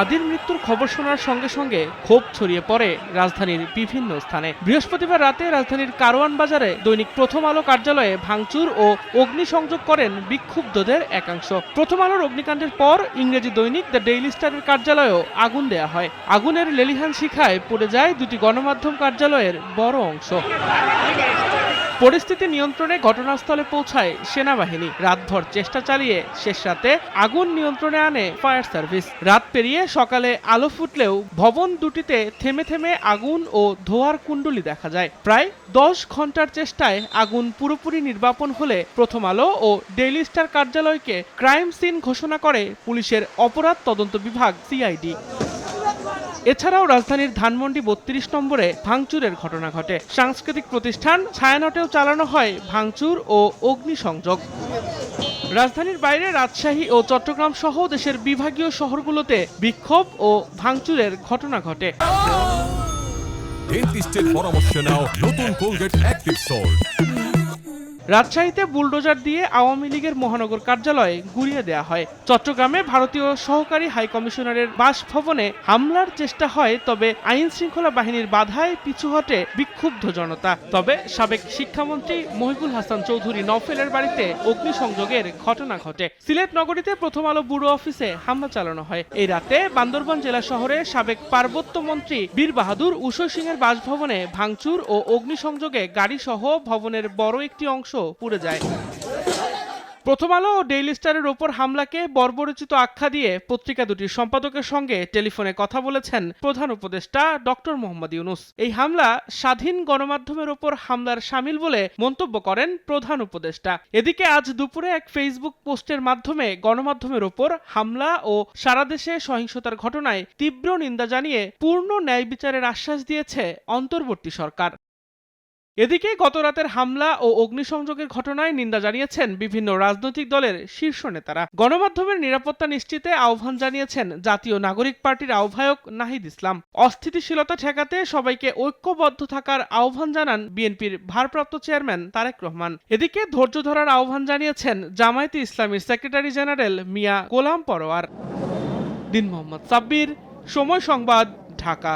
হাদির মৃত্যুর খবর শোনার সঙ্গে সঙ্গে ক্ষোভ ছড়িয়ে পড়ে রাজধানীর বিভিন্ন স্থানে। বৃহস্পতিবার রাতে রাজধানীর কারওয়ান বাজারে দৈনিক প্রথম আলো কার্যালয়ে ভাঙচুর ও অগ্নিসংযোগ করেন বিক্ষুব্ধদের একাংশ। প্রথম আলোর অগ্নিকাণ্ডের পর ইংরেজি দৈনিক দ্য ডেইলি স্টারের কার্যালয়েও আগুন দেয়া হয়। আগুনের লেলিহান শিখায় পড়ে যায় দুটি গণমাধ্যম কার্যালয়ের বড় অংশ। পরিস্থিতি নিয়ন্ত্রণে ঘটনাস্থলে পৌঁছায় সেনাবাহিনী। রাতভর চেষ্টা চালিয়ে শেষ রাতে আগুন নিয়ন্ত্রণে আনে ফায়ার সার্ভিস। রাত পেরিয়ে সকালে আলো ফুটলেও ভবন দুটিতে থেমে থেমে আগুন ও ধোঁয়ার কুণ্ডলী দেখা যায়। প্রায় 10 ঘন্টার চেষ্টায় আগুন পুরোপুরি নির্বাপন হলে প্রথম আলো ও ডেইলি স্টার কার্যালয়কে ক্রাইম সিন ঘোষণা করে পুলিশের অপরাধ তদন্ত বিভাগ সিআইডি। এছাড়াও রাজধানীর ধানমন্ডি ৩২ নম্বরে ভাঙচুরের ঘটনা ঘটে। সাংস্কৃতিক প্রতিষ্ঠান ছায়ানটেও চালানো হয় ভাঙচুর ও অগ্নিসংযোগ। রাজধানীর বাইরে রাজশাহী ও চট্টগ্রাম সহ দেশের বিভাগীয় শহরগুলোতে বিক্ষোভ ও ভাঙচুরের ঘটনা ঘটে। ডেন্টিস্টের পরামর্শ নাও নতুন কোলগেট অ্যাক্টিভ সল্ট। রাজশাহীতে বুলডোজার দিয়ে আওয়ামী লীগের মহানগর কার্যালয়ে গুঁড়িয়ে দেয়া হয়। চট্টগ্রামে ভারতীয় সহকারী হাইকমিশনারের বাসভবনে হামলার চেষ্টা হয়, তবে আইন শৃঙ্খলা বাহিনীর বাধায় পিছু হটে বিক্ষুব্ধ জনতা। তবে সাবেক শিক্ষামন্ত্রী মহিবুল হাসান চৌধুরী নওফেলের বাড়িতে অগ্নিসংযোগের ঘটনা ঘটে। সিলেট নগরীতে প্রথম আলো ব্যুরো অফিসে হামলা চালানো হয়। এই রাতে বান্দরবান জেলা শহরে সাবেক পার্বত্য মন্ত্রী বীর বাহাদুর উষয় সিংয়ের বাসভবনে ভাঙচুর ও অগ্নিসংযোগে গাড়িসহ ভবনের বড় একটি অংশ পুড়ে যায়। প্রথম আলো ও ডেইলি স্টারের ওপর হামলাকে বর্বরোচিত আখ্যা দিয়ে পত্রিকা দুটির সম্পাদকের সঙ্গে টেলিফোনে কথা বলেছেন প্রধান উপদেষ্টা ডক্টর মোহাম্মদ ইউনূস। এই হামলা স্বাধীন গণমাধ্যমের ওপর হামলার শামিল বলে মন্তব্য করেন প্রধান উপদেষ্টা। এদিকে আজ দুপুরে এক ফেসবুক পোস্টের মাধ্যমে গণমাধ্যমের ওপর হামলা ও সারা দেশে সহিংসতার ঘটনায় তীব্র নিন্দা জানিয়ে পূর্ণ ন্যায় বিচারের আশ্বাস দিয়েছে অন্তর্বর্তী সরকার। এদিকে গতরাতের হামলা ও অগ্নিসংযোগের ঘটনায় নিন্দা জানিয়েছেন বিভিন্ন রাজনৈতিক দলের শীর্ষ নেতারা। গণমাধ্যমের নিরাপত্তা নিশ্চিতে আহ্বান জানিয়েছেন জাতীয় নাগরিক পার্টির আহ্বায়ক নাহিদ ইসলাম। অস্থিতিশীলতা ঠেকাতে সবাইকে ঐক্যবদ্ধ থাকার আহ্বান জানান বিএনপির ভারপ্রাপ্ত চেয়ারম্যান তারেক রহমান। এদিকে ধৈর্য ধরার আহ্বান জানিয়েছেন জামায়াতে ইসলামীর সেক্রেটারি জেনারেল মিয়া গোলাম পরোয়ার। দিন মোহাম্মদ সাব্বির, সময় সংবাদ, ঢাকা।